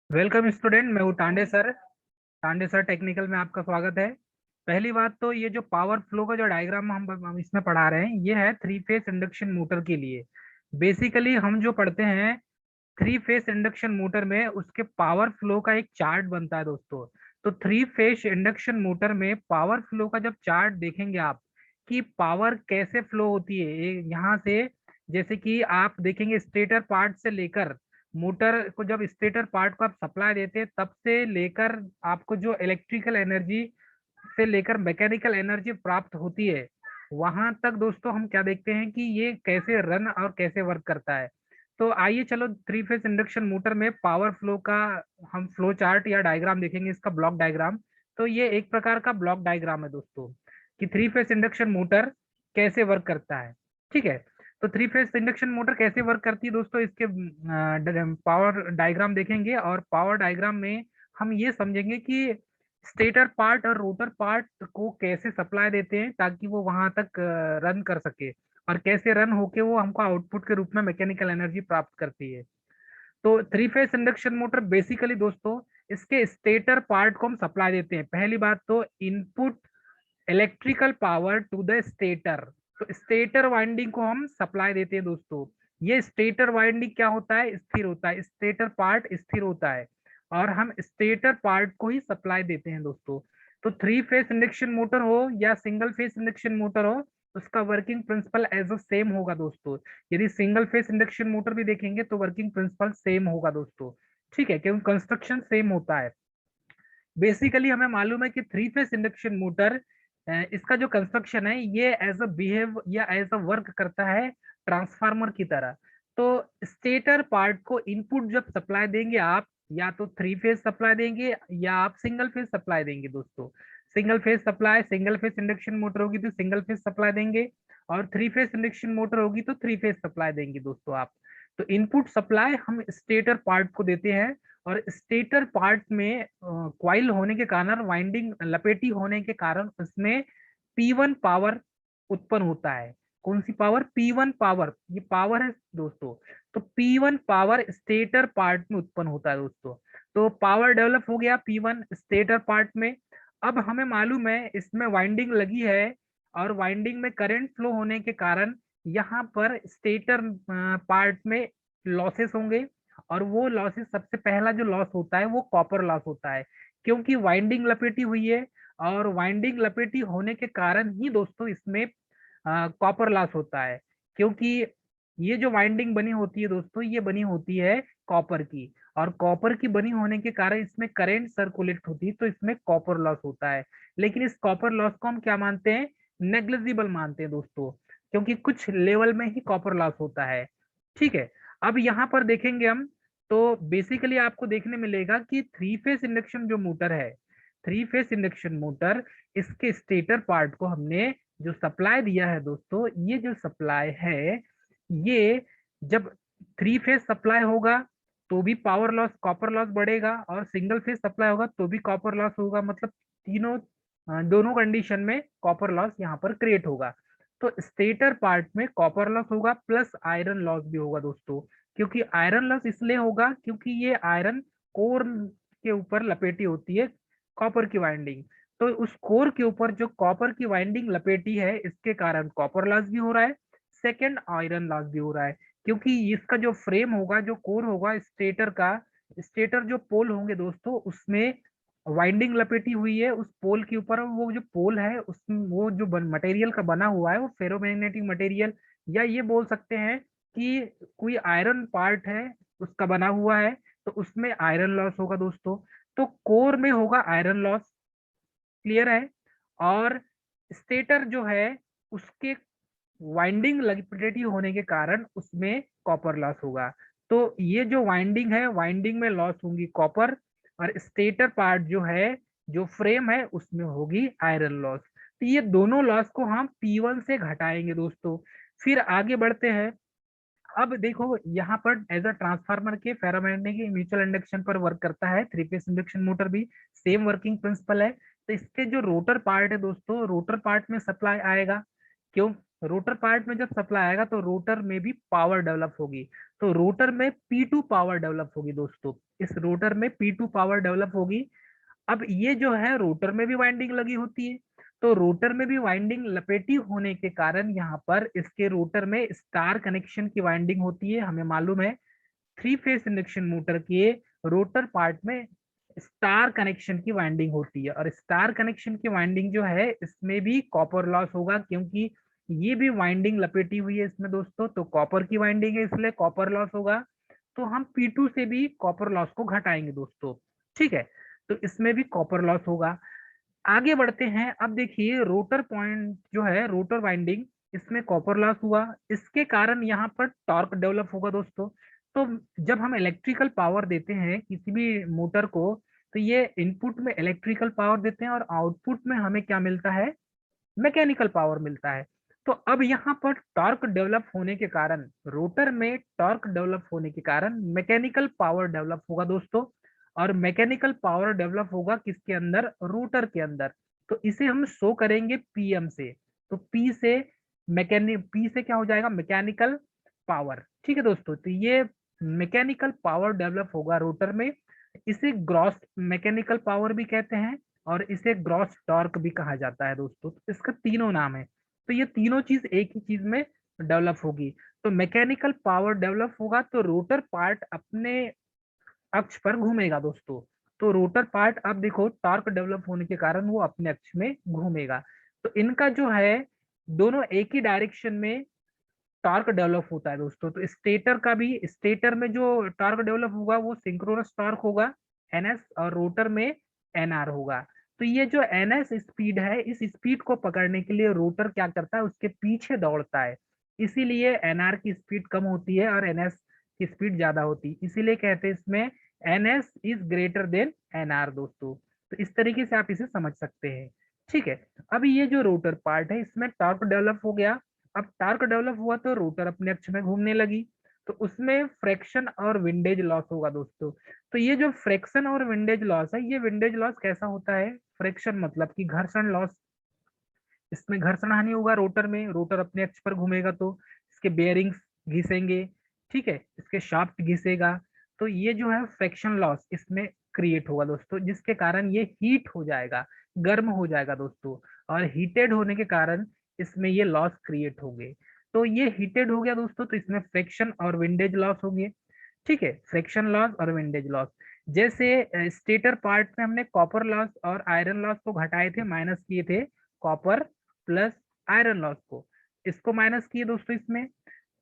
Welcome student, मैं हूँ Tande sir. Tande sir technical में आपका स्वागत है। पहली बात तो ये जो पावर फ्लो का जो डायग्राम हम इसमें पढ़ा रहे हैं, ये है थ्री फेस इंडक्शन मोटर के लिए। बेसिकली हम जो पढ़ते हैं थ्री फेस इंडक्शन मोटर में, उसके पावर फ्लो का एक चार्ट बनता है दोस्तों। तो थ्री फेस इंडक्शन मोटर में पावर फ्लो का जब चार्ट देखेंगे आप कि पावर कैसे फ्लो होती है यहाँ से, जैसे कि आप देखेंगे स्टेटर पार्ट से लेकर मोटर को, जब स्टेटर पार्ट को आप सप्लाई देते हैं तब से लेकर आपको जो इलेक्ट्रिकल एनर्जी से लेकर मैकेनिकल एनर्जी प्राप्त होती है, वहां तक दोस्तों हम क्या देखते हैं कि ये कैसे रन और कैसे वर्क करता है। तो आइए चलो थ्री फेज इंडक्शन मोटर में पावर फ्लो का हम फ्लो चार्ट या डायग्राम देखेंगे, इसका ब्लॉक डायग्राम। तो ये एक प्रकार का ब्लॉक डायग्राम है दोस्तों कि थ्री फेज इंडक्शन मोटर कैसे वर्क करता है। ठीक है, तो थ्री फेज इंडक्शन मोटर कैसे वर्क करती है दोस्तों, इसके पावर डायग्राम देखेंगे और पावर डायग्राम में हम ये समझेंगे कि स्टेटर पार्ट और रोटर पार्ट को कैसे सप्लाई देते हैं ताकि वो वहां तक रन कर सके, और कैसे रन होके वो हमको आउटपुट के रूप में मैकेनिकल एनर्जी प्राप्त करती है। तो three phase induction motor basically दोस्तों, इसके स्टेटर पार्ट को हम सप्लाई देते हैं। पहली बात तो input electrical power to the stator, तो स्टेटर वाइंडिंग को हम सप्लाई देते हैं दोस्तों। ये स्टेटर वाइंडिंग क्या होता है, स्थिर होता है, स्टेटर पार्ट स्थिर होता है और हम स्टेटर पार्ट को ही सप्लाई देते हैं दोस्तों। तो थ्री फेस इंडक्शन मोटर हो या सिंगल फेस इंडक्शन मोटर हो, उसका working principle as a same होगा दोस्तों। यदि सिंगल फेस इंडक्शन मोटर भी देखेंगे तो वर्किंग प्रिंसिपल सेम होगा दोस्तों। ठीक है, क्योंकि कंस्ट्रक्शन सेम होता है। बेसिकली हमें मालूम है कि थ्री फेस इंडक्शन मोटर, इसका जो कंस्ट्रक्शन है ये एज अ बिहेव या एज अ वर्क करता है ट्रांसफार्मर की तरह। तो स्टेटर पार्ट को इनपुट जब सप्लाई देंगे आप, या तो थ्री फेज सप्लाई देंगे या आप सिंगल फेज सप्लाई देंगे दोस्तों। Single phase supply, single phase induction motor होगी तो सिंगल फेज सप्लाई देंगे, और थ्री फेज इंडक्शन मोटर होगी तो थ्री फेज सप्लाई देंगे दोस्तों आप। तो इनपुट सप्लाई हम स्टेटर पार्ट को देते हैं, और स्टेटर पार्ट में क्वाइल होने के कारण, वाइंडिंग लपेटी होने के कारण उसमें P1 पावर उत्पन्न होता है। कौन सी पावर, P1 पावर, ये पावर है दोस्तों। तो P1 पावर स्टेटर पार्ट में उत्पन्न होता है दोस्तों। तो पावर डेवलप हो गया P1 स्टेटर पार्ट में। अब हमें मालूम है इसमें वाइंडिंग लगी है, और वाइंडिंग में करंट फ्लो होने के कारण यहाँ पर स्टेटर पार्ट में लॉसेस होंगे। और वो लॉसेस, सबसे पहला जो लॉस होता है वो कॉपर लॉस होता है, क्योंकि वाइंडिंग लपेटी हुई है, और वाइंडिंग लपेटी होने के कारण ही दोस्तों इसमें कॉपर लॉस होता है। क्योंकि ये जो वाइंडिंग बनी होती है दोस्तों, ये बनी होती है कॉपर की, और कॉपर की बनी होने के कारण इसमें करंट सर्कुलेट होती है, तो इसमें कॉपर लॉस होता है। लेकिन इस कॉपर लॉस को हम क्या मानते हैं, नेग्लिजिबल मानते हैं दोस्तों, क्योंकि कुछ लेवल में ही कॉपर लॉस होता है। ठीक है, अब यहाँ पर देखेंगे हम, तो बेसिकली आपको देखने मिलेगा कि थ्री फेस इंडक्शन जो मोटर है, थ्री फेस इंडक्शन मोटर, इसके स्टेटर पार्ट को हमने जो सप्लाई दिया है दोस्तों, ये जो सप्लाई है, ये जब थ्री फेस सप्लाई होगा तो भी पावर लॉस, कॉपर लॉस बढ़ेगा, और सिंगल फेस सप्लाई होगा तो भी कॉपर लॉस होगा। मतलब तीनों, दोनों कंडीशन में कॉपर लॉस यहाँ पर क्रिएट होगा। तो स्टेटर पार्ट में कॉपर लॉस होगा प्लस आयरन लॉस भी होगा दोस्तों। क्योंकि आयरन लॉस इसलिए होगा क्योंकि ये आयरन कोर के ऊपर लपेटी होती है कॉपर की वाइंडिंग। तो उस कोर के ऊपर जो कॉपर की वाइंडिंग लपेटी है, इसके कारण कॉपर लॉस भी हो रहा है, सेकेंड आयरन लॉस भी हो रहा है। क्योंकि इसका जो फ्रेम होगा, जो कोर होगा स्टेटर का, स्टेटर जो पोल होंगे दोस्तों, उसमें वाइंडिंग लपेटी हुई है उस पोल के ऊपर। वो जो पोल है उस वो जो मटेरियल का बना हुआ है वो फेरोमैग्नेटिक मटेरियल, या ये बोल सकते हैं कि कोई आयरन पार्ट है उसका बना हुआ है, तो उसमें आयरन लॉस होगा दोस्तों। तो कोर में होगा आयरन लॉस, क्लियर है। और स्टेटर जो है उसके वाइंडिंग लिक्विडिटी होने के कारण उसमें कॉपर लॉस होगा। तो ये जो वाइंडिंग है, वाइंडिंग में लॉस होंगी कॉपर, और स्टेटर पार्ट जो है, जो फ्रेम है, उसमें होगी आयरन लॉस। तो ये दोनों लॉस को हम P1 से घटाएंगे दोस्तों। फिर आगे बढ़ते हैं। अब देखो यहाँ पर एज अ ट्रांसफार्मर के फेरोमैग्नेटिक म्यूचुअल इंडक्शन पर वर्क करता है थ्री फेस इंडक्शन मोटर भी, सेम वर्किंग प्रिंसिपल है। तो इसके जो रोटर पार्ट है दोस्तों, रोटर पार्ट में सप्लाई आएगा। क्यों, रोटर पार्ट में जब सप्लाई आएगा तो रोटर में भी पावर डेवलप होगी, तो रोटर में P2 पावर डेवलप होगी दोस्तों, इस रोटर में P2 पावर डेवलप होगी। अब ये जो है रोटर में भी वाइंडिंग लगी होती है, तो रोटर में भी वाइंडिंग लपेटी होने के कारण यहाँ पर इसके रोटर में स्टार कनेक्शन की वाइंडिंग होती है। हमें मालूम है थ्री फेस इंडक्शन मोटर के रोटर पार्ट में स्टार कनेक्शन की वाइंडिंग होती है, और स्टार कनेक्शन की वाइंडिंग जो है इसमें भी कॉपर लॉस होगा, क्योंकि ये भी वाइंडिंग लपेटी हुई है इसमें दोस्तों, तो कॉपर की वाइंडिंग है इसलिए कॉपर लॉस होगा। तो हम P2 से भी कॉपर लॉस को घटाएंगे दोस्तों, ठीक है, तो इसमें भी कॉपर लॉस होगा। आगे बढ़ते हैं, अब देखिए रोटर पॉइंट जो है रोटर वाइंडिंग, इसमें कॉपर लॉस हुआ, इसके कारण यहाँ पर टॉर्क डेवलप होगा दोस्तों। तो जब हम इलेक्ट्रिकल पावर देते हैं किसी भी मोटर को, तो ये इनपुट में इलेक्ट्रिकल पावर देते हैं और आउटपुट में हमें क्या मिलता है, मैकेनिकल पावर मिलता है। तो अब यहाँ पर टॉर्क डेवलप होने के कारण, रोटर में टॉर्क डेवलप होने के कारण मैकेनिकल पावर डेवलप होगा दोस्तों, और मैकेनिकल पावर डेवलप होगा किसके अंदर, रोटर के अंदर। तो इसे हम शो करेंगे पीएम से, तो पी से क्या हो जाएगा, मैकेनिकल पावर, ठीक है दोस्तों। तो ये मैकेनिकल पावर डेवलप होगा रोटर में, इसे ग्रॉस मैकेनिकल पावर भी कहते हैं और इसे ग्रॉस टॉर्क भी कहा जाता है दोस्तों, तो इसका तीनों नाम है। तो ये तीनों चीज एक ही चीज में डेवलप होगी। तो मैकेनिकल पावर डेवलप होगा तो रोटर पार्ट अपने अक्ष पर घूमेगा दोस्तों। तो रोटर पार्ट अब देखो टॉर्क डेवलप होने के कारण वो अपने अक्ष में घूमेगा। तो इनका जो है दोनों एक ही डायरेक्शन में टॉर्क डेवलप होता है दोस्तों। तो स्टेटर का भी, स्टेटर में जो टॉर्क डेवलप होगा वो सिंक्रोनस टॉर्क होगा NS, और रोटर में NR होगा। तो ये जो NS स्पीड है, इस स्पीड को पकड़ने के लिए रोटर क्या करता है, उसके पीछे दौड़ता है, इसीलिए NR की स्पीड कम होती है और NS की स्पीड ज्यादा होती है, इसीलिए कहते हैं इसमें NS is greater than NR दोस्तों। तो इस तरीके से आप इसे समझ सकते हैं, ठीक है। अब ये जो रोटर पार्ट है इसमें टॉर्क डेवलप हो गया, अब टार्क डेवलप हुआ तो रोटर अपने अक्ष में घूमने लगी, तो उसमें फ्रैक्शन और विंडेज लॉस होगा दोस्तों। तो ये जो फ्रैक्शन और विंडेज लॉस है, ये विंडेज लॉस कैसा होता है, फ्रैक्शन मतलब कि घर्षण लॉस, इसमें घर्षण हानि होगा रोटर में, रोटर अपने अक्ष पर घूमेगा तो इसके बेयरिंग्स घिसेंगे, ठीक है, इसके शाफ्ट घिसेगा। तो ये जो है फ्रैक्शन लॉस इसमें क्रिएट होगा दोस्तों, जिसके कारण ये हीट हो जाएगा, गर्म हो जाएगा दोस्तों, और हीटेड होने के कारण इसमें ये लॉस क्रिएट होंगे। तो ये हीटेड हो गया दोस्तों, तो इसमें फ्रैक्शन और विंडेज लॉस होंगे, ठीक है, फ्रैक्शन लॉस और विंडेज लॉस। जैसे स्टेटर पार्ट में हमने कॉपर लॉस और आयरन लॉस को घटाए थे, माइनस किए थे, कॉपर प्लस आयरन लॉस को, इसको माइनस किए दोस्तों इसमें,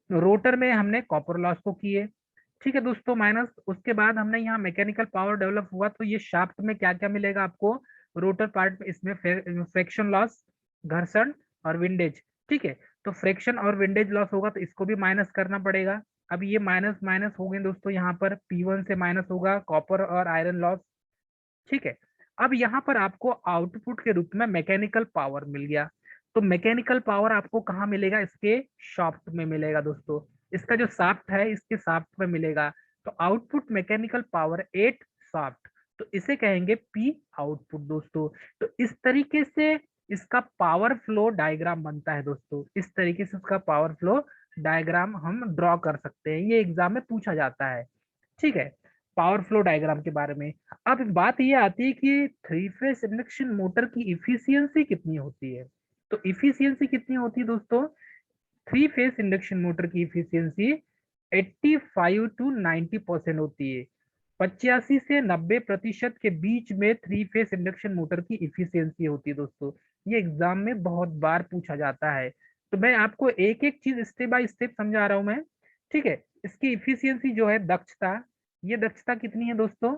रोटर में हमने कॉपर लॉस को किए, ठीक है दोस्तों, माइनस। उसके बाद हमने यहाँ मैकेनिकल पावर डेवलप हुआ, तो ये शाफ्ट में क्या क्या मिलेगा आपको, रोटर पार्ट में, इसमें फ्रैक्शन लॉस, घर्षण और विंडेज, ठीक है। तो फ्रैक्शन और विंडेज लॉस होगा तो इसको भी माइनस करना पड़ेगा। अब ये माइनस माइनस हो गए दोस्तों, यहाँ पर P1 से माइनस होगा कॉपर और आयरन लॉस, ठीक है। अब यहाँ पर आपको आउटपुट के रूप में मैकेनिकल पावर मिल गया, तो मैकेनिकल पावर आपको कहाँ मिलेगा, इसके शाफ्ट में मिलेगा दोस्तों, इसका जो शाफ्ट है इसके शाफ्ट में मिलेगा। तो output mechanical power at shaft, तो इसे कहेंगे P आउटपुट दोस्तों। तो इस तरीके से इसका पावर फ्लो डायग्राम बनता है दोस्तों, इस तरीके से उसका पावर फ्लो डायग्राम हम ड्रॉ कर सकते हैं, ये एग्जाम में पूछा जाता है, ठीक है, पावर फ्लो डायग्राम के बारे में। अब बात ये आती है कि थ्री फेस इंडक्शन मोटर की इफिशियंसी कितनी होती है। तो इफिशियंसी कितनी होती है दोस्तों, थ्री फेस इंडक्शन मोटर की इफिशियंसी 85 टू 90% होती है, 85 से 90% के बीच में थ्री फेस इंडक्शन मोटर की इफिशियंसी होती है दोस्तों। ये एग्जाम में बहुत बार पूछा जाता है, तो मैं आपको एक एक चीज स्टेप बाय स्टेप समझा रहा हूं मैं, ठीक है। इसकी इफिशियंसी जो है दक्षता, ये दक्षता कितनी है दोस्तों,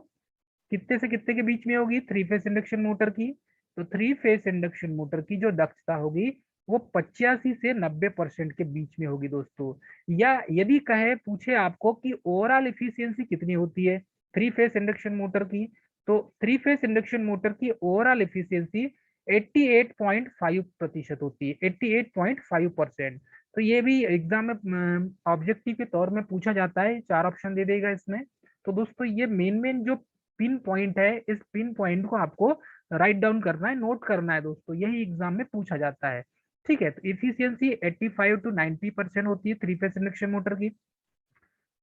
कितने से कितने के बीच में होगी थ्री फेस इंडक्शन मोटर की, तो थ्री फेस इंडक्शन मोटर की जो दक्षता होगी वो 85 से 90% के बीच में होगी दोस्तों। या यदि कहे पूछे आपको कि ओवरऑल इफिशियंसी कितनी होती है थ्री फेस इंडक्शन मोटर की, तो थ्री फेस इंडक्शन मोटर की ओवरऑल इफिशियंसी 88.5% होती है, 88.5%। तो ये भी एग्जाम में ऑब्जेक्टिव के तौर में पूछा जाता है, चार ऑप्शन दे देगा इसमें। तो दोस्तों ये मेन मेन जो पिन पॉइंट है, इस पिन पॉइंट को आपको राइट डाउन करना है, नोट करना है दोस्तों, यही एग्जाम में पूछा जाता है। ठीक है, तो इफिशियंसी 85 to 90% होती है थ्री फेज इंडक्शन मोटर की।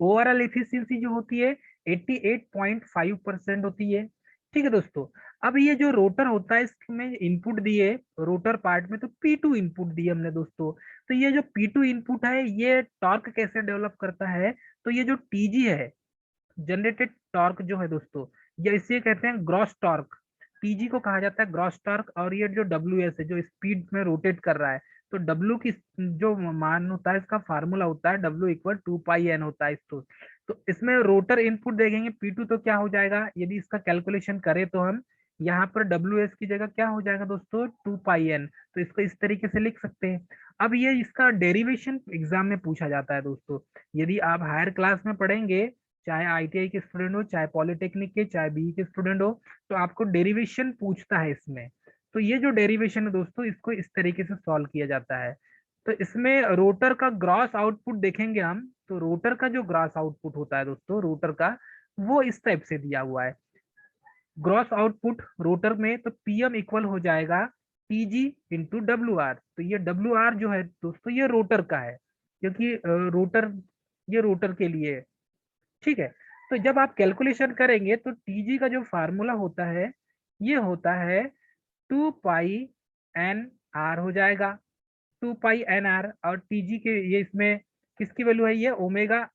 ओवरऑल एफिशिएंसी जो होती है 88.5% होती है। ठीक है दोस्तों। अब ये जो रोटर होता है इसमें इनपुट दिए रोटर पार्ट में, तो P2 इनपुट दिए हमने दोस्तों। तो ये जो P2 इनपुट है ये टॉर्क कैसे डेवलप करता है, तो ये जो TG है, जनरेटेड टॉर्क जो है दोस्तों, ये इसे कहते हैं ग्रॉस टॉर्क। टीजी को कहा जाता है ग्रॉस टॉर्क। और ये जो डब्ल्यू एस है जो स्पीड में रोटेट कर रहा है, तो डब्ल्यू की जो मान होता है इसका फार्मूला होता है डब्ल्यू इक्वल 2 पाई एन होता है इसको। तो इसमें रोटर इनपुट देखेंगे P2 तो क्या हो जाएगा, यदि इसका कैलकुलेशन करें तो हम यहाँ पर डब्ल्यू एस की जगह क्या हो जाएगा दोस्तों 2 पाई एन। तो इसको इस तरीके से लिख सकते हैं। अब ये इसका डेरिवेशन एग्जाम में पूछा जाता है दोस्तों। यदि आप हायर क्लास में पढ़ेंगे, चाहे आईटीआई के स्टूडेंट हो, चाहे पॉलिटेक्निक के, चाहे बीई के स्टूडेंट हो, तो आपको डेरिवेशन पूछता है इसमें। तो ये जो डेरिवेशन है दोस्तों इसको इस तरीके से सॉल्व किया जाता है। तो इसमें रोटर का ग्रॉस आउटपुट देखेंगे हम, तो रोटर का जो ग्रॉस आउटपुट होता है दोस्तों रोटर का, वो इस टाइप से दिया हुआ है। ग्रॉस आउटपुट रोटर में तो पीएम इक्वल हो जाएगा टीजी इंटू डब्ल्यू आर। तो ये डब्ल्यू आर जो है दोस्तों ये रोटर का है, क्योंकि रोटर ये रोटर के लिए है। ठीक है। तो जब आप कैलकुलेशन करेंगे तो टीजी का जो फार्मूला होता है ये होता है 2 पाई एन आर हो जाएगा। 2 पाई एन आर, और टीजी के ये इसमें किसकी वैल्यू है, ये ओमेगा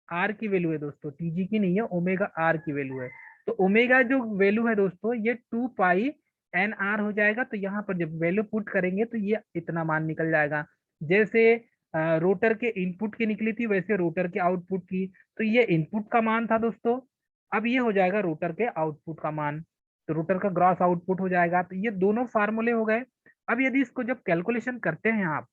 आर की वैल्यू है दोस्तों, टीजी की नहीं है, ओमेगा आर की वैल्यू है। तो ओमेगा जो वैल्यू है दोस्तों ये 2 पाई एन आर हो जाएगा। तो यहाँ पर जब वैल्यू पुट करेंगे तो ये इतना मान निकल जाएगा। जैसे रोटर के इनपुट की निकली थी वैसे रोटर के आउटपुट की। तो ये इनपुट का मान था दोस्तों, अब ये हो जाएगा रोटर के आउटपुट का मान। तो रोटर का ग्रॉस आउटपुट हो जाएगा। तो ये दोनों फार्मूले हो गए। अब यदि इसको जब कैलकुलेशन करते हैं आप,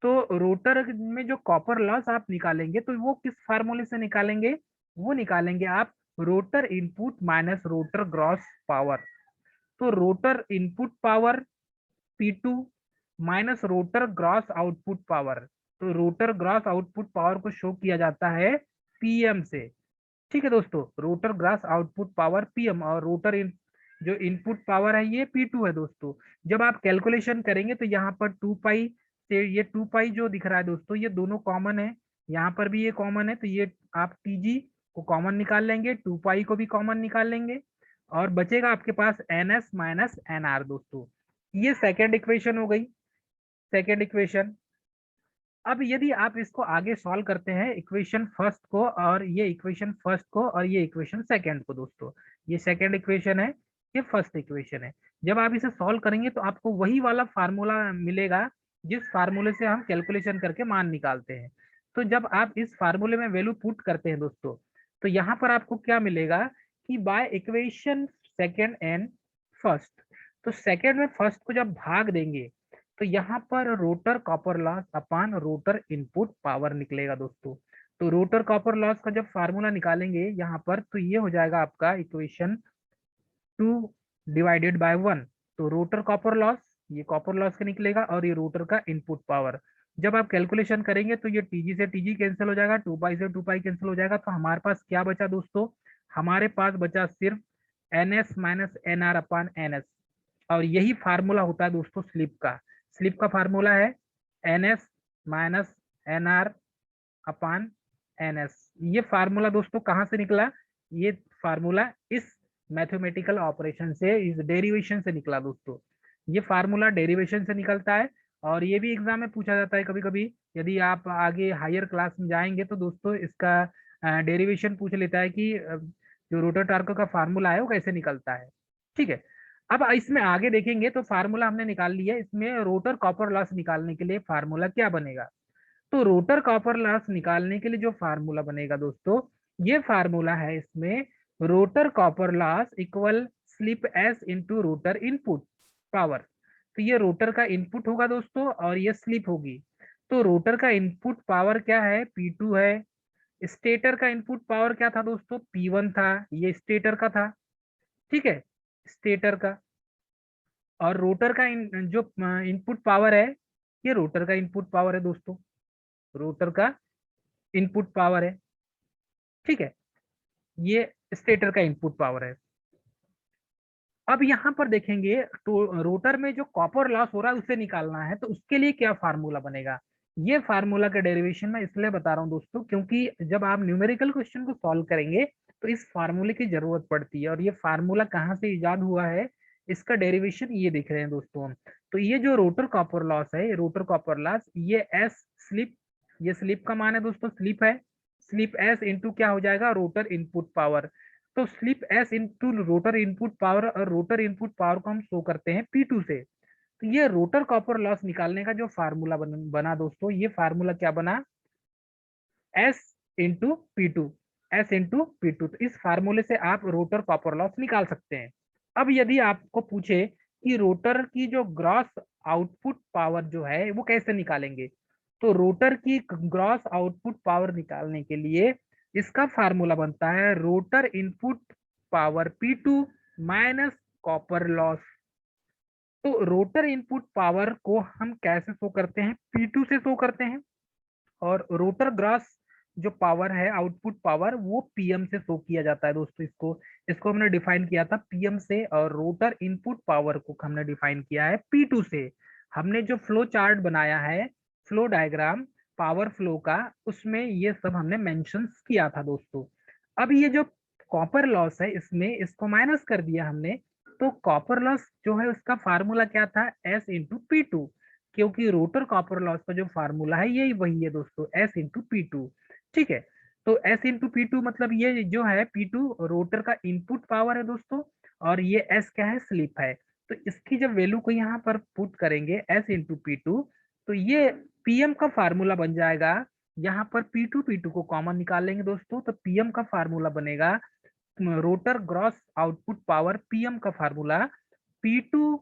तो रोटर में जो कॉपर लॉस आप निकालेंगे तो वो किस फार्मूले से निकालेंगे, वो निकालेंगे आप rotor input minus rotor gross power. तो rotor input power P2 minus rotor gross output power. तो रोटर ग्रॉस आउटपुट पावर को शो किया जाता है PM से। ठीक है दोस्तों, rotor gross output power PM, और रोटर जो इनपुट पावर है ये P2 है दोस्तों। जब आप कैलकुलेशन करेंगे तो यहाँ पर 2 पाई से ये 2 पाई जो दिख रहा है दोस्तों ये दोनों कॉमन है, यहाँ पर भी ये कॉमन है। तो ये आप TG को कॉमन निकाल लेंगे, 2 पाई को भी कॉमन निकाल लेंगे, और बचेगा आपके पास NS माइनस NR दोस्तों। ये सेकेंड इक्वेशन हो गई, सेकेंड इक्वेशन। अब यदि आप इसको आगे सॉल्व करते हैं इक्वेशन फर्स्ट को, और ये इक्वेशन फर्स्ट को, और ये इक्वेशन सेकंड को दोस्तों, ये सेकंड इक्वेशन है, ये फर्स्ट इक्वेशन है। जब आप इसे सॉल्व करेंगे तो आपको वही वाला फार्मूला मिलेगा जिस फार्मूले से हम कैलकुलेशन करके मान निकालते हैं। तो जब आप इस फार्मूले में वैल्यू पुट करते हैं दोस्तों, तो यहाँ पर आपको क्या मिलेगा कि by equation second and first, तो सेकेंड में फर्स्ट को जब भाग देंगे तो यहाँ पर रोटर कॉपर लॉस अपान रोटर इनपुट पावर निकलेगा दोस्तों। तो रोटर कॉपर लॉस का जब फार्मूला निकालेंगे यहाँ पर, तो ये हो जाएगा आपका इक्वेशन 2/1। तो रोटर कॉपर लॉस, ये कॉपर लॉस का निकलेगा, और ये रोटर का इनपुट पावर। जब आप कैलकुलेशन करेंगे तो ये टीजी से टीजी कैंसिल हो जाएगा, 2 पाई से 2 पाई कैंसिल हो जाएगा। तो हमारे पास क्या बचा दोस्तों, हमारे पास बचा सिर्फ NS माइनस NR अपान NS। और यही फार्मूला होता है दोस्तों स्लिप का। स्लिप का फार्मूला है NS माइनस NR अपान NS। ये फार्मूला दोस्तों कहाँ से निकला, ये फार्मूला इस मैथमेटिकल ऑपरेशन से, इस डेरिवेशन से निकला दोस्तों। ये फार्मूला डेरिवेशन से निकलता है, और ये भी एग्जाम में पूछा जाता है कभी कभी। यदि आप आगे हायर क्लास में जाएंगे तो दोस्तों इसका डेरिवेशन पूछ लेता है कि जो रोटर टार्क का फार्मूला है वो कैसे निकलता है। ठीक है। अब इसमें आगे देखेंगे तो फार्मूला हमने निकाल लिया, इसमें रोटर कॉपर लॉस निकालने के लिए फार्मूला क्या बनेगा। तो रोटर कॉपर लॉस निकालने के लिए जो फार्मूला बनेगा दोस्तों, ये फार्मूला है इसमें rotor copper loss equal slip S into rotor input power. तो ये रोटर का इनपुट होगा दोस्तों और ये स्लिप होगी। तो रोटर का इनपुट पावर क्या है, P2 है। स्टेटर का इनपुट पावर क्या था दोस्तों, P1 था, ये स्टेटर का था। ठीक है, स्टेटर का। और रोटर का जो इनपुट पावर है, ये रोटर का इनपुट पावर है दोस्तों, रोटर का इनपुट पावर है। ठीक है, ये स्टेटर का इनपुट पावर है। अब यहाँ पर देखेंगे तो रोटर में जो कॉपर लॉस हो रहा है उसे निकालना है, तो उसके लिए क्या फार्मूला बनेगा। ये फार्मूला का डेरिवेशन मैं इसलिए बता रहा हूँ दोस्तों, क्योंकि जब आप न्यूमेरिकल क्वेश्चन को सॉल्व करेंगे तो इस फार्मूले की जरूरत पड़ती है। और ये फार्मूला कहाँ से इजाद हुआ है, इसका डेरिवेशन ये दिख रहे हैं दोस्तों हम। तो ये जो रोटर कॉपर लॉस है, रोटर कॉपर लॉस, ये एस स्लिप, ये स्लिप का मान है दोस्तों, स्लिप है, स्लिप एस इंटू क्या हो जाएगा, रोटर इनपुट पावर। तो slip S into rotor input power, और रोटर इनपुट पावर को हम शो करते हैं P2 से। तो ये रोटर कॉपर लॉस निकालने का जो फार्मूला बना दोस्तों, ये फार्मूला क्या बना, S into P2, S into P2। तो इस फार्मूले से आप रोटर कॉपर लॉस निकाल सकते हैं। अब यदि आपको पूछे कि रोटर की जो ग्रॉस आउटपुट पावर जो है वो कैसे निकालेंगे, तो रोटर की ग्रॉस आउटपुट पावर निकालने के लिए इसका फार्मूला बनता है rotor input power P2 minus copper loss. तो रोटर इनपुट पावर को हम कैसे शो करते हैं, P2 से शो करते हैं, और रोटर ग्रॉस जो पावर है, आउटपुट पावर, वो पीएम से शो किया जाता है दोस्तों। इसको इसको हमने डिफाइन किया था पीएम से, और रोटर इनपुट पावर को हमने डिफाइन किया है P2 से। हमने जो फ्लो चार्ट बनाया है, फ्लो डायग्राम पावर फ्लो का, उसमें ये सब हमने मेंशन किया था दोस्तों। अब ये जो कॉपर लॉस है, इसमें इसको माइनस कर दिया हमने, तो कॉपर लॉस जो है उसका फार्मूला क्या था, एस इंटू P2, क्योंकि रोटर कॉपर लॉस का जो फार्मूला है यही वही है दोस्तों, एस इंटू P2। ठीक है, तो एस इंटू P2 मतलब ये जो है P2 रोटर का इनपुट पावर है दोस्तों, और ये एस क्या है, स्लिप है। तो इसकी जब वैल्यू को यहाँ पर पुट करेंगे एस इंटू P2, तो ये पीएम का फार्मूला बन जाएगा। यहाँ पर P2 को कॉमन निकाल लेंगे दोस्तों, तो पीएम का फार्मूला बनेगा rotor gross output power, PM का formula P2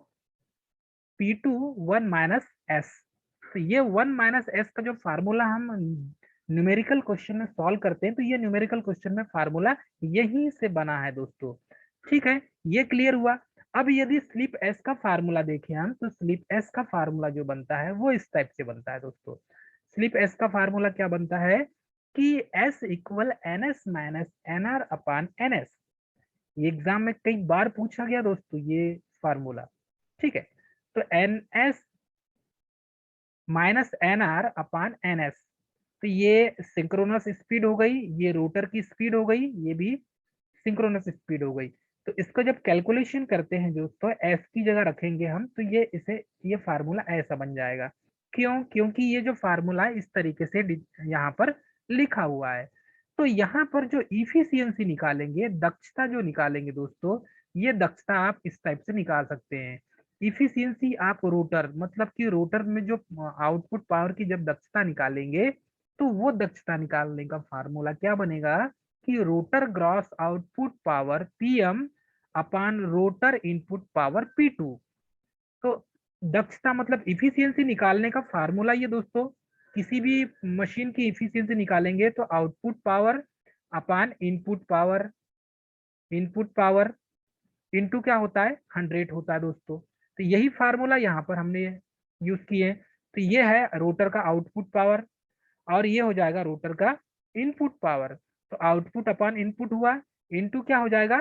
P2 1 minus S. तो ये 1 माइनस एस का जो फार्मूला हम न्यूमेरिकल क्वेश्चन में सॉल्व करते हैं, तो ये न्यूमेरिकल क्वेश्चन में फार्मूला यहीं से बना है दोस्तों। ठीक है, ये क्लियर हुआ। अब यदि स्लिप एस का फार्मूला देखें हम, तो स्लिप एस का फार्मूला जो बनता है वो इस टाइप से बनता है दोस्तों। स्लिप एस का फार्मूला क्या बनता है कि S equal N S minus N R upon N S. ये एग्जाम में कई बार पूछा गया दोस्तों ये फार्मूला। ठीक है, तो N S minus N R upon N S, तो ये सिंक्रोनस स्पीड हो गई, ये रोटर की स्पीड हो गई, ये भी सिंक्रोनस स्पीड हो गई। तो इसको जब कैलकुलेशन करते हैं दोस्तों, एस की जगह रखेंगे हम, तो ये फार्मूला ऐसा बन जाएगा। क्यों, क्योंकि ये जो फार्मूला है इस तरीके से यहाँ पर लिखा हुआ है। तो यहाँ पर जो इफिशियंसी निकालेंगे, दक्षता जो निकालेंगे दोस्तों, ये दक्षता आप इस टाइप से निकाल सकते हैं। इफिशियंसी आप रोटर, मतलब कि रोटर में जो आउटपुट पावर की जब दक्षता निकालेंगे, तो वो दक्षता निकालने का फार्मूला क्या बनेगा कि rotor gross output power PM upon rotor input power P2। तो दक्षता मतलब इफिशियंसी निकालने का फार्मूला ये दोस्तों, किसी भी मशीन की इफिशियंसी निकालेंगे तो output power upon input power, input power into क्या होता है, 100 होता है दोस्तों। तो यही फार्मूला यहाँ पर हमने यूज किए। तो ये है रोटर का आउटपुट पावर, और ये हो जाएगा रोटर का इनपुट पावर। तो आउटपुट अपॉन इनपुट हुआ, इनटू क्या हो जाएगा,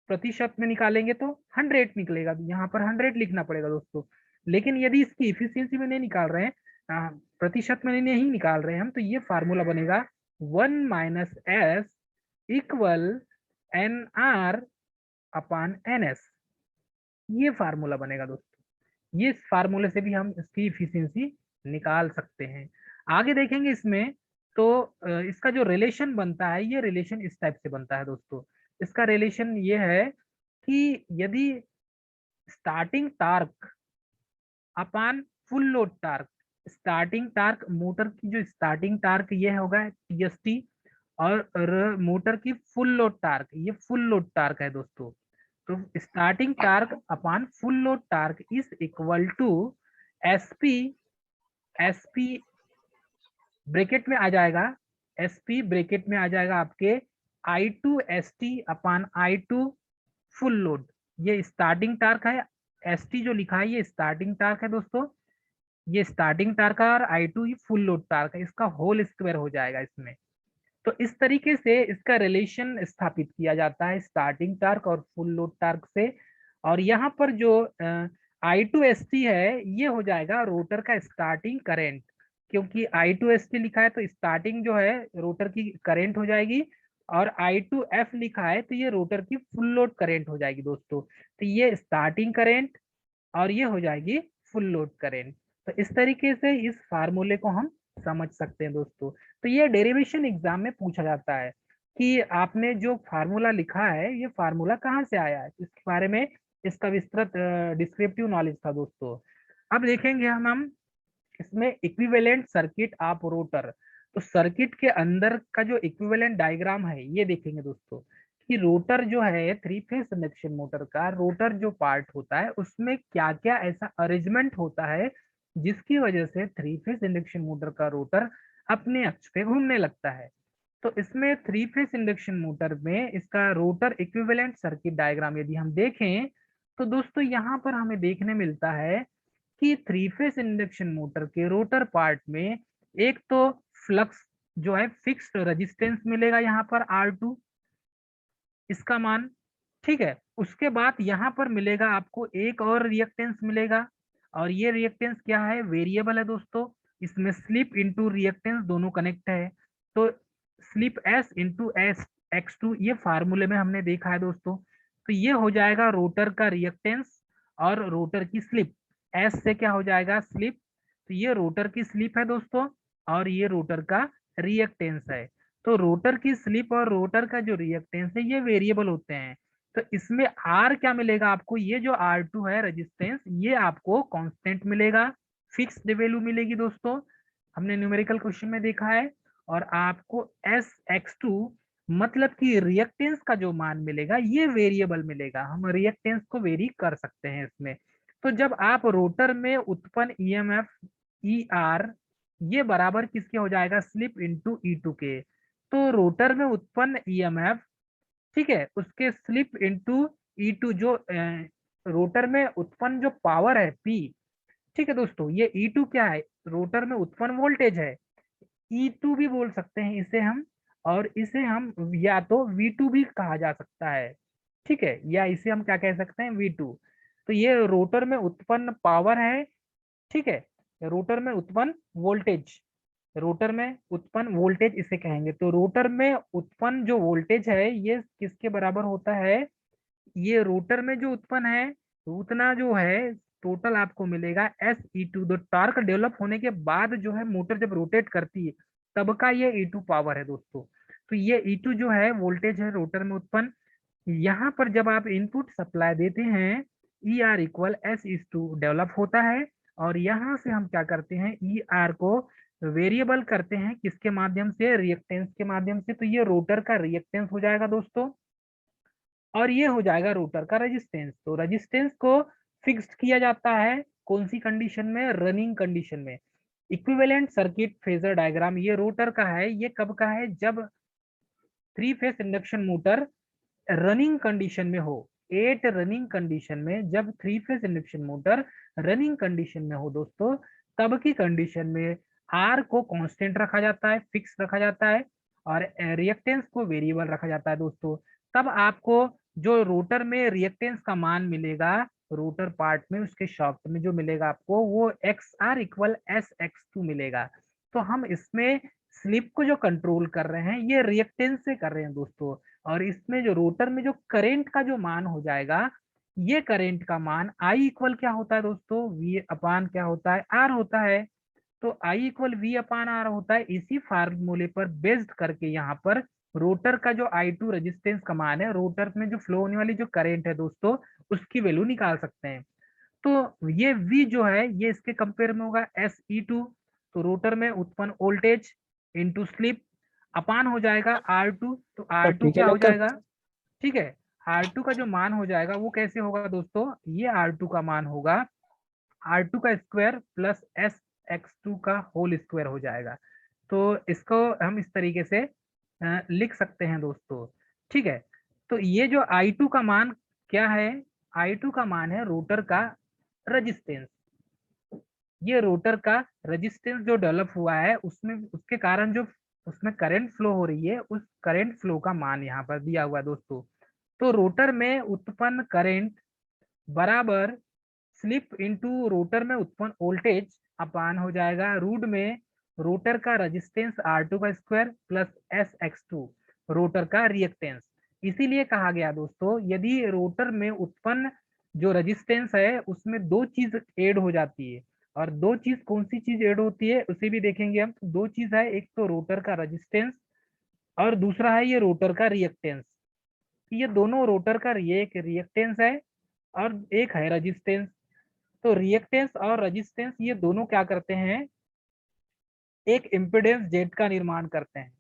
प्रतिशत में निकालेंगे तो 100 निकलेगा, यहाँ पर 100 लिखना पड़ेगा दोस्तों। लेकिन यदि इसकी इफिशियंसी में नहीं निकाल रहे हैं, प्रतिशत में नहीं निकाल रहे हैं हम, तो ये फार्मूला बनेगा 1 minus S equal N R upon N S. ये फार्मूला बनेगा दोस्तों। ये फार्मूले से भी हम इसकी इफिशियंसी निकाल सकते हैं। आगे देखेंगे इसमें, तो इसका जो रिलेशन बनता है, ये रिलेशन इस टाइप से बनता है दोस्तों। इसका रिलेशन ये है कि यदि starting torque upon full load torque, starting torque motor की जो स्टार्टिंग टार्क ये होगा TST, और मोटर की फुल लोड टार्क, ये फुल लोड टार्क है दोस्तों। तो starting torque upon full load torque is equal to SP, SP bracket में आ जाएगा, एसपी ब्रैकेट में आ जाएगा आपके I2ST अपान I2 फुल लोड। ये स्टार्टिंग टार्क है, ST जो लिखा है ये स्टार्टिंग टार्क है दोस्तों, ये स्टार्टिंग टार्क है, और I2 ये फुल लोड टार्क है, इसका होल स्क्वायर हो जाएगा इसमें। तो इस तरीके से इसका रिलेशन स्थापित किया जाता है स्टार्टिंग टार्क और फुल लोड टार्क से। और यहाँ पर जो I2ST है ये हो जाएगा रोटर का स्टार्टिंग करंट, क्योंकि I2ST लिखा है तो स्टार्टिंग जो है रोटर की करंट हो जाएगी, और I2F लिखा है तो ये रोटर की फुल लोड करंट हो जाएगी दोस्तों। तो ये स्टार्टिंग करंट और ये हो जाएगी फुल लोड करंट। तो इस तरीके से इस फार्मूले को हम समझ सकते हैं दोस्तों। तो ये डेरिवेशन एग्जाम में पूछा जाता है कि आपने जो फार्मूला लिखा है ये फार्मूला कहाँ से आया है, इसके बारे में इसका विस्तृत डिस्क्रिप्टिव नॉलेज था दोस्तों। अब देखेंगे हम इसमें इक्विवेलेंट सर्किट ऑफ रोटर। तो सर्किट के अंदर का जो इक्विवेलेंट डायग्राम है ये देखेंगे दोस्तों कि रोटर जो है थ्री फेज इंडक्शन मोटर का रोटर जो पार्ट होता है उसमें क्या क्या ऐसा अरेंजमेंट होता है जिसकी वजह से थ्री फेज इंडक्शन मोटर का रोटर अपने अक्ष पे घूमने लगता है। तो इसमें थ्री फेज इंडक्शन मोटर में इसका रोटर इक्विवेलेंट सर्किट डायग्राम यदि हम देखें तो दोस्तों यहाँ पर हमें देखने मिलता है कि थ्री फेज इंडक्शन मोटर के रोटर पार्ट में एक तो फ्लक्स जो है फिक्स्ड रेजिस्टेंस मिलेगा यहाँ पर R2 इसका मान, ठीक है। उसके बाद यहाँ पर मिलेगा आपको एक और रिएक्टेंस मिलेगा, और ये रिएक्टेंस क्या है, वेरिएबल है दोस्तों। इसमें स्लिप इंटू रिएक्टेंस दोनों कनेक्ट है, तो slip S into S X2 ये फार्मूले में हमने देखा है दोस्तों। तो ये हो जाएगा रोटर का रिएक्टेंस और रोटर की स्लिप, एस से क्या हो जाएगा स्लिप, तो ये रोटर की स्लिप है दोस्तों और ये रोटर का रिएक्टेंस है। तो रोटर की स्लिप और रोटर का जो रिएक्टेंस है ये वेरिएबल होते हैं। तो इसमें आर क्या मिलेगा आपको, ये जो R2 है रेजिस्टेंस ये आपको कांस्टेंट मिलेगा, फिक्स्ड वैल्यू मिलेगी दोस्तों, हमने न्यूमेरिकल क्वेश्चन में देखा है। और आपको SX2 मतलब कि रिएक्टेंस का जो मान मिलेगा ये वेरिएबल मिलेगा, हम रिएक्टेंस को वेरी कर सकते हैं इसमें। तो जब आप रोटर में उत्पन्न EMF ER ये बराबर किसके हो जाएगा, स्लिप इंटू E2 के। तो रोटर में उत्पन्न EMF, ठीक है, उसके स्लिप इंटू E2 जो रोटर में उत्पन्न जो पावर है P, ठीक है दोस्तों, ये E2 क्या है, रोटर में उत्पन्न वोल्टेज है, E2 भी बोल सकते हैं इसे हम, और इसे हम या तो V2 भी कहा जा सकता है, ठीक है, या इसे हम क्या कह सकते हैं V2। तो ये रोटर में उत्पन्न पावर है, ठीक है, रोटर में उत्पन्न वोल्टेज, रोटर में उत्पन्न वोल्टेज इसे कहेंगे। तो रोटर में उत्पन्न जो वोल्टेज है ये किसके बराबर होता है, ये रोटर में जो उत्पन्न है उतना जो है टोटल आपको मिलेगा SE2। तो टॉर्क डेवलप होने के बाद जो है मोटर जब रोटेट करती है तब का ये E2 पावर है दोस्तों। तो ये E2 जो है वोल्टेज है रोटर में उत्पन्न। यहाँ पर जब आप इनपुट सप्लाई देते हैं ER इक्वल S2 डेवलप होता है, और यहाँ से हम क्या करते हैं ER को वेरिएबल करते हैं किसके माध्यम से, रिएक्टेंस के माध्यम से। तो ये रोटर का रिएक्टेंस हो जाएगा दोस्तों और ये हो जाएगा रोटर का रेजिस्टेंस। तो रेजिस्टेंस को फिक्स्ड किया जाता है कौन सी कंडीशन में, रनिंग कंडीशन में। इक्विवेलेंट सर्किट फेजर डायग्राम ये रोटर का है, ये कब का है, जब three phase induction motor running condition में हो, एट रनिंग कंडीशन में, जब three phase induction motor running condition में हो दोस्तों, तब की कंडीशन में आर को कांस्टेंट रखा जाता है, फिक्स रखा जाता है, और रिएक्टेंस को वेरिएबल रखा जाता है दोस्तों। तब आपको जो रोटर में रिएक्टेंस का मान मिलेगा रोटर पार्ट में उसके शॉफ्ट में जो मिलेगा आपको वो XR इक्वल SX2 मिलेगा। तो हम इसमें स्लिप को जो कंट्रोल कर रहे हैं ये रिएक्टेंस से कर रहे हैं दोस्तों, और इसमें जो रोटर में जो करंट का जो मान हो जाएगा ये करंट का मान I इक्वल क्या होता है दोस्तों, V अपान क्या होता है, R होता है। तो I equal V upon R होता है। इसी फार्मूले पर बेस्ड करके यहाँ पर रोटर का जो I2 रेजिस्टेंस का मान है, रोटर में जो फ्लो होने वाली जो करंट है दोस्तों उसकी वैल्यू निकाल सकते हैं। तो ये V जो है ये इसके कंपेयर में होगा SE2, तो रोटर में उत्पन्न वोल्टेज इंटू स्लिप अपान हो जाएगा R2। तो R2 ठीक है क्या हो लेकर। जाएगा, ठीक है, R2 का जो मान हो जाएगा वो कैसे होगा दोस्तों, ये R2 का मान होगा R2 का स्क्वायर प्लस SX2 का होल स्क्वायर हो जाएगा। तो इसको हम इस तरीके से लिख सकते हैं दोस्तों, ठीक है। तो ये जो I2 का मान क्या है, I2 का मान है रोटर का रेजिस्टेंस। ये रोटर का रेजिस्टेंस जो डेवलप हुआ है उसमें उसके कारण जो उसमें करंट फ्लो हो रही है उस करंट फ्लो का मान यहाँ पर दिया हुआ है दोस्तों। तो रोटर में उत्पन्न करंट बराबर स्लिप इनटू रोटर में उत्पन्न वोल्टेज अपान हो जाएगा रूट में रोटर का रेजिस्टेंस R2 का स्क्वायर प्लस SX2 रोटर का रिएक्टेंस। इसीलिए कहा गया दोस्तों, यदि रोटर में उत्पन्न जो रेजिस्टेंस है उसमें दो चीज ऐड हो जाती है, और दो चीज कौन सी चीज ऐड होती है उसे भी देखेंगे हम। दो चीज है, एक तो रोटर का रेजिस्टेंस और दूसरा है ये रोटर का रिएक्टेंस। ये दोनों रोटर का एक रिएक्टेंस है और एक है रेजिस्टेंस। तो रिएक्टेंस और रेजिस्टेंस ये दोनों क्या करते हैं, एक इम्पिडेंस जेड का निर्माण करते हैं।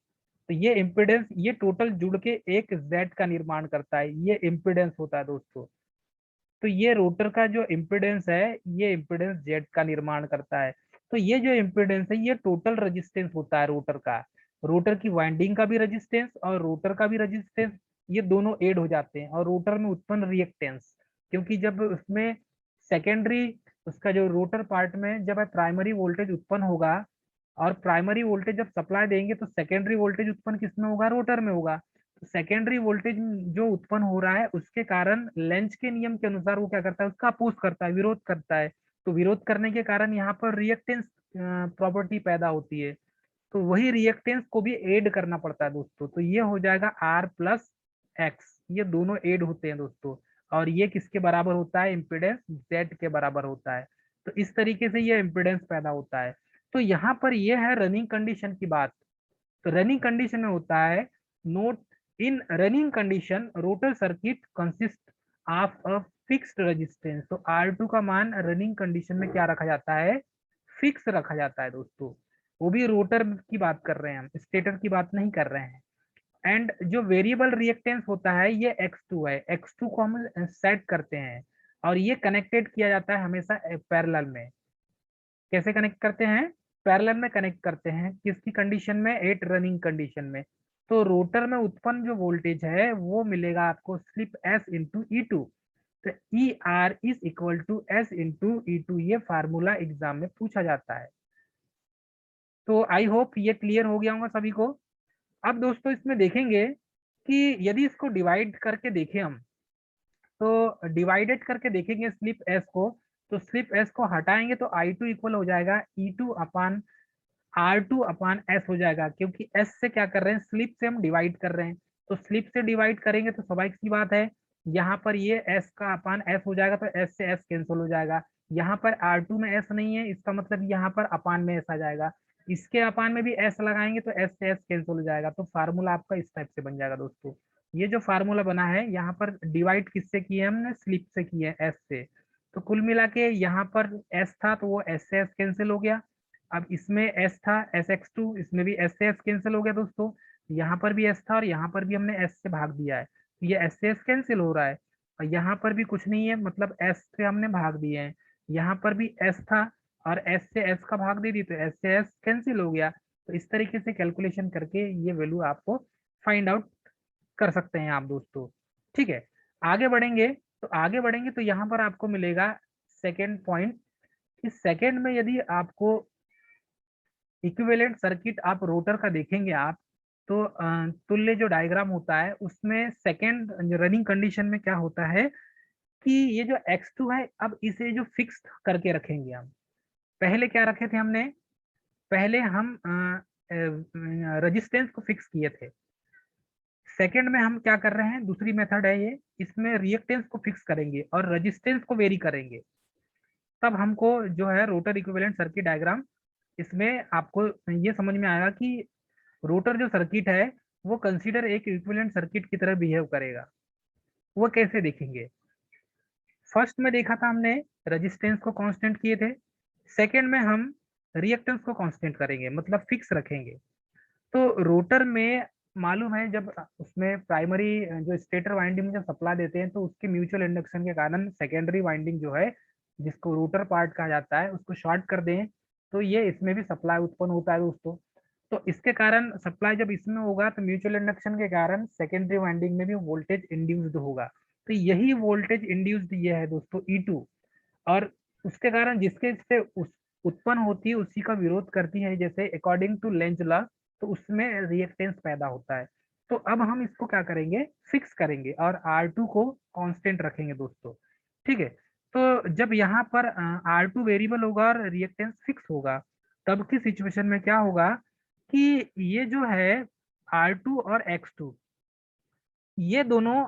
तो ये इम्पिडेंस ये टोटल जुड़ के एक जेड का निर्माण करता है, ये इम्पिडेंस होता है दोस्तों। तो ये रोटर का जो इम्पिडेंस है ये इम्पिडेंस जेड का निर्माण करता है। तो ये जो इम्पिडेंस है ये टोटल रेजिस्टेंस होता है रोटर का। रोटर की वाइंडिंग का भी रेजिस्टेंस और रोटर का भी रेजिस्टेंस ये दोनों ऐड हो जाते हैं, और रोटर में उत्पन्न रिएक्टेंस, क्योंकि जब उसमें सेकेंडरी उसका जो रोटर पार्ट में जब प्राइमरी वोल्टेज उत्पन्न होगा और प्राइमरी वोल्टेज जब सप्लाई देंगे तो सेकेंडरी वोल्टेज उत्पन्न किसमें होगा, रोटर में होगा। तो सेकेंडरी वोल्टेज जो उत्पन्न हो रहा है उसके कारण लेंज के नियम के अनुसार वो क्या करता है, उसका अपोज करता है, विरोध करता है। तो विरोध करने के कारण यहाँ पर रिएक्टेंस प्रॉपर्टी पैदा होती है। तो वही रिएक्टेंस को भी ऐड करना पड़ता है दोस्तों। तो ये हो जाएगा R प्लस एक्स, ये दोनों ऐड होते हैं दोस्तों। और ये किसके बराबर होता है, इम्पिडेंस जेड के बराबर होता है। तो इस तरीके से ये इम्पिडेंस पैदा होता है। तो यहाँ पर ये है रनिंग कंडीशन की बात। तो रनिंग कंडीशन में होता है, note in running condition rotor circuit consist of a fixed resistance. तो R2 का मान रनिंग कंडीशन में क्या रखा जाता है, फिक्स रखा जाता है दोस्तों। वो भी रोटर की बात कर रहे हैं हम, स्टेटर की बात नहीं कर रहे हैं। एंड जो वेरिएबल रिएक्टेंस होता है ये X2 है, X2 को हम सेट करते हैं और ये कनेक्टेड किया जाता है हमेशा पैरेलल में। कैसे कनेक्ट करते हैं, पैरेलल में कनेक्ट करते हैं, किसकी कंडीशन में, एट रनिंग कंडीशन में। तो रोटर में उत्पन्न जो वोल्टेज है वो मिलेगा आपको स्लिप S इंटू E2। तो ER is equal to S into E2, ये फार्मूला एग्जाम में पूछा जाता है। तो आई होप ये क्लियर हो गया होगा सभी को। अब दोस्तों इसमें देखेंगे कि यदि इसको डिवाइड करके देखें हम, तो डिवाइडेड करके देखेंगे स्लिप एस को। तो स्लिप एस को हटाएंगे तो I2 इक्वल हो जाएगा E2 अपान R2 अपान एस हो जाएगा, क्योंकि एस से क्या कर रहे हैं, स्लिप से हम डिवाइड कर रहे हैं। तो स्लिप से डिवाइड करेंगे तो स्वाभाविक सी बात है, यहाँ पर ये एस का अपान एस हो जाएगा, तो एस से एस कैंसिल हो जाएगा। यहाँ पर R2 में एस नहीं है, इसका मतलब यहाँ पर अपान में एस आ जाएगा। इसके अपान में भी एस लगाएंगे तो एस से एस कैंसिल हो जाएगा। तो फार्मूला आपका इस टाइप से बन जाएगा दोस्तों। ये जो फार्मूला बना है यहाँ पर डिवाइड किससे किया है हमने, स्लिप से किया है, एस से। तो कुल मिला के यहाँ पर एस था तो वो एस से एस कैंसिल हो गया। अब इसमें एस था SX2, इसमें भी एस से एस कैंसिल हो गया दोस्तों। यहाँ पर भी एस था और यहाँ पर भी हमने एस से भाग दिया है, तो ये एस से एस कैंसिल हो रहा है। और यहाँ पर भी कुछ नहीं है, मतलब एस से हमने भाग दिए हैं। यहाँ पर भी एस था और एस से एस का भाग दे दी तो एस से एस कैंसिल हो गया। तो इस तरीके से कैलकुलेशन करके ये वैल्यू आपको फाइंड आउट कर सकते हैं आप दोस्तों। ठीक है, आगे बढ़ेंगे। तो आगे बढ़ेंगे तो यहाँ पर आपको मिलेगा सेकेंड पॉइंट। इस सेकेंड में यदि आपको इक्विवेलेंट सर्किट आप रोटर का देखेंगे आप, तो तुल्य जो डायग्राम होता है उसमें सेकेंड रनिंग कंडीशन में क्या होता है कि ये जो X2 है, अब इसे जो फिक्स करके रखेंगे हम। पहले क्या रखे थे हमने, पहले हम रेजिस्टेंस को फिक्स किए थे। सेकेंड में हम क्या कर रहे हैं, दूसरी मेथड है ये, इसमें रिएक्टेंस को फिक्स करेंगे और रेजिस्टेंस को वेरी करेंगे। तब हमको जो है रोटर इक्विवेलेंट सर्किट डायग्राम, इसमें आपको ये समझ में आएगा कि रोटर जो सर्किट है वो कंसीडर एक इक्विवेलेंट सर्किट की तरह बिहेव करेगा। वो कैसे देखेंगे, फर्स्ट में देखा था हमने रेजिस्टेंस को कांस्टेंट किए थे, सेकंड में हम रिएक्टेंस को कांस्टेंट करेंगे, मतलब फिक्स रखेंगे। तो रोटर में मालूम है जब उसमें प्राइमरी जो स्टेटर वाइंडिंग में जब सप्लाई देते हैं तो उसके म्यूचुअल इंडक्शन के कारण सेकेंडरी वाइंडिंग जो है जिसको रोटर पार्ट कहा जाता है उसको शॉर्ट कर दें, तो ये इसमें भी सप्लाई उत्पन्न होता है दोस्तों। तो इसके कारण सप्लाई जब इसमें होगा तो म्यूचुअल इंडक्शन के कारण सेकेंडरी वाइंडिंग में भी वोल्टेज इंड्यूस्ड होगा। तो यही वोल्टेज इंड्यूस्ड ये है दोस्तों E2। और उसके कारण जिसके से उत्पन्न होती है उसी का विरोध करती है, जैसे अकॉर्डिंग टू लेंज लॉ, तो उसमें रिएक्टेंस पैदा होता है। तो अब हम इसको क्या करेंगे, फिक्स करेंगे और R2 को कांस्टेंट रखेंगे दोस्तों। ठीक है। तो जब यहाँ पर R2 वेरिएबल होगा और रिएक्टेंस फिक्स होगा, तब की सिचुएशन में क्या होगा कि ये जो है R2 और X2, ये दोनों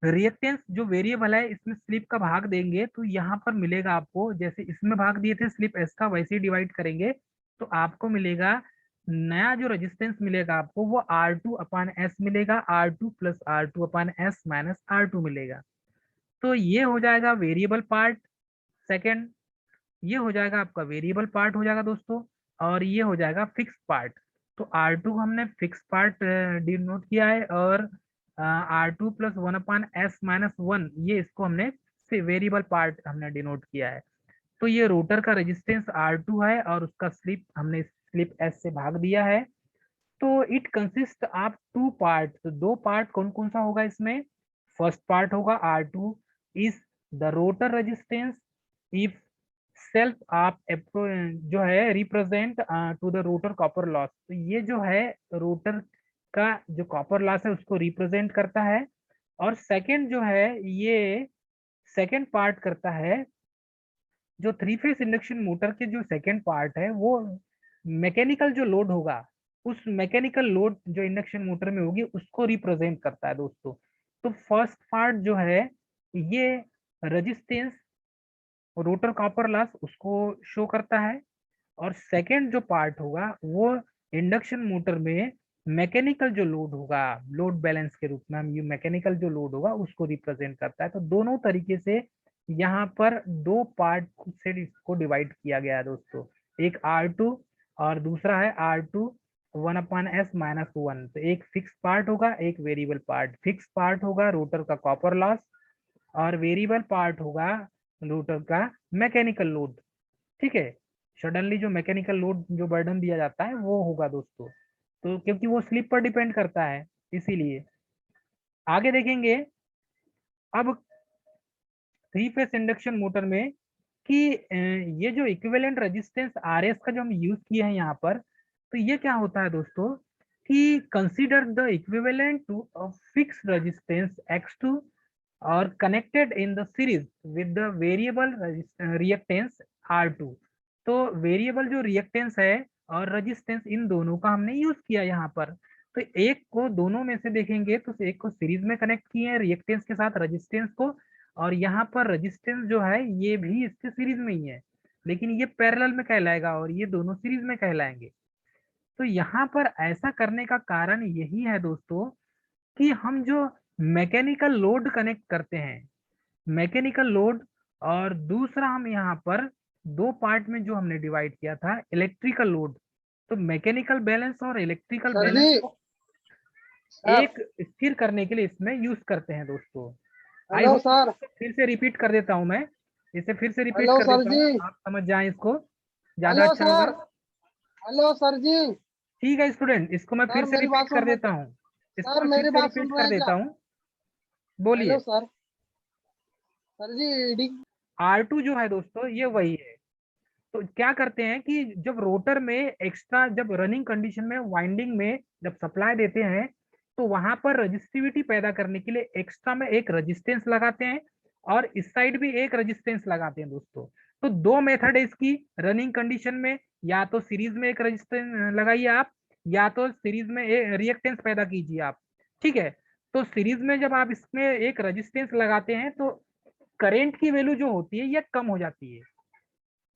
रिएक्टेंस जो वेरिएबल है इसमें स्लिप का भाग देंगे तो यहाँ पर मिलेगा आपको, जैसे इसमें भाग दिए थे स्लिप एस का, वैसे ही डिवाइड करेंगे तो आपको मिलेगा नया जो रेजिस्टेंस मिलेगा आपको वो R2 अपान एस मिलेगा, R2 प्लस R2 अपान एस माइनस R2 मिलेगा। तो ये हो जाएगा वेरिएबल पार्ट सेकेंड, ये हो जाएगा आपका वेरिएबल पार्ट हो जाएगा दोस्तों, और ये हो जाएगा फिक्स पार्ट। तो R2 हमने फिक्स पार्ट डिनोट किया है, और R2 प्लस 1/s-1 ये इसको हमने वेरिएबल पार्ट हमने डिनोट किया है। तो ये रोटर का रेजिस्टेंस R2 है और उसका स्लिप हमने स्लिप S से भाग दिया है। तो it consist of two part, तो दो पार्ट कौन कौन सा होगा इसमें। फर्स्ट पार्ट होगा R2 is the rotor resistance if self आप जो है represent to the rotor copper loss, तो ये जो है रोटर का जो कॉपर लॉस है उसको रिप्रेजेंट करता है। और सेकंड जो है ये सेकंड पार्ट करता है, जो थ्री फेस इंडक्शन मोटर के जो सेकंड पार्ट है वो मैकेनिकल जो लोड होगा, उस मैकेनिकल लोड जो इंडक्शन मोटर में होगी उसको रिप्रेजेंट करता है दोस्तों। तो फर्स्ट पार्ट जो है ये रेजिस्टेंस रोटर कॉपर लॉस उसको शो करता है, और सेकंड जो पार्ट होगा वो इंडक्शन मोटर में मैकेनिकल जो लोड होगा, लोड बैलेंस के रूप में हम ये मैकेनिकल जो लोड होगा उसको रिप्रेजेंट करता है। तो दोनों तरीके से यहाँ पर दो पार्ट से इसको डिवाइड किया गया है दोस्तों, एक R2 और दूसरा है R2 1/s-1। तो एक फिक्स पार्ट होगा एक वेरिएबल पार्ट। फिक्स पार्ट होगा रोटर का कॉपर लॉस और वेरिएबल पार्ट होगा रोटर का मैकेनिकल लोड। ठीक है, सडनली जो मैकेनिकल लोड जो बर्डन दिया जाता है वो होगा दोस्तों, तो क्योंकि वो स्लिप पर डिपेंड करता है इसीलिए। आगे देखेंगे अब थ्री फेस इंडक्शन मोटर में कि ये जो इक्विवेलेंट रेजिस्टेंस RS का जो हम यूज किए हैं यहाँ पर, तो ये क्या होता है दोस्तों कि consider the equivalent to a fix resistance X2 और connected in the series with the variable reactance R2। तो वेरिएबल जो रिएक्टेंस है और रेजिस्टेंस इन दोनों का हमने यूज किया यहाँ पर। तो एक को दोनों में से देखेंगे तो एक को सीरीज में कनेक्ट किए हैं रिएक्टेंस के साथ रेजिस्टेंस को, और यहाँ पर रेजिस्टेंस जो है ये भी इसके सीरीज में ही है, लेकिन ये पैरेलल में कहलाएगा और ये दोनों सीरीज में कहलाएंगे। तो यहाँ पर ऐसा करने का कारण यही है दोस्तों कि हम जो मैकेनिकल लोड कनेक्ट करते हैं, मैकेनिकल लोड, और दूसरा हम यहाँ पर दो पार्ट में जो हमने डिवाइड किया था इलेक्ट्रिकल लोड, तो मैकेनिकल बैलेंस और इलेक्ट्रिकल सर बैलेंस जी, को सर एक स्थिर करने के लिए इसमें यूज करते हैं दोस्तों। आई हेलो होप सर। फिर से रिपीट कर देता हूं मैं, इसे फिर से रिपीट हेलो कर सर देता जी। हूँ, आप समझ जाएं इसको, ज्यादा हेलो अच्छा होगा। सर। हेलो सर जी। ठीक है स्टूडेंट, इसको मैं फिर सर से मेरी रिपीट बात कर सुन देता रहे? हूँ, इसको सर मैं फिर मेरी से बात रिपीट सुन रहे कर हैं देता क्या? हूँ, हेलो बोलिए। सर। सर जी रीडिंग। R2 जो है दोस्तों ये वही है। तो क्या करते हैं कि जब रोटर में एक्स्ट्रा जब रनिंग कंडीशन में वाइंडिंग में जब सप्लाई देते हैं तो वहां पर रजिस्टिविटी पैदा करने के लिए एक्स्ट्रा में एक रेजिस्टेंस लगाते हैं और इस साइड भी एक रेजिस्टेंस लगाते हैं दोस्तों। तो दो मेथड है इसकी रनिंग कंडीशन में, या तो सीरीज में एक रेजिस्टेंस लगाइए आप, या तो सीरीज में रिएक्टेंस पैदा कीजिए आप। ठीक है, तो सीरीज में जब आप इसमें एक रेजिस्टेंस लगाते हैं तो करेंट की वैल्यू जो होती है ये कम हो जाती है।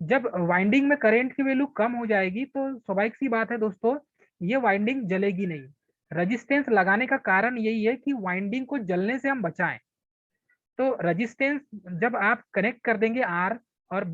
जब वाइंडिंग में करंट की वैल्यू कम हो जाएगी तो स्वाभाविक सी बात है दोस्तों ये वाइंडिंग जलेगी नहीं। रेजिस्टेंस लगाने का कारण यही है कि वाइंडिंग को जलने से हम बचाएं। तो रेजिस्टेंस जब आप कनेक्ट कर देंगे आर और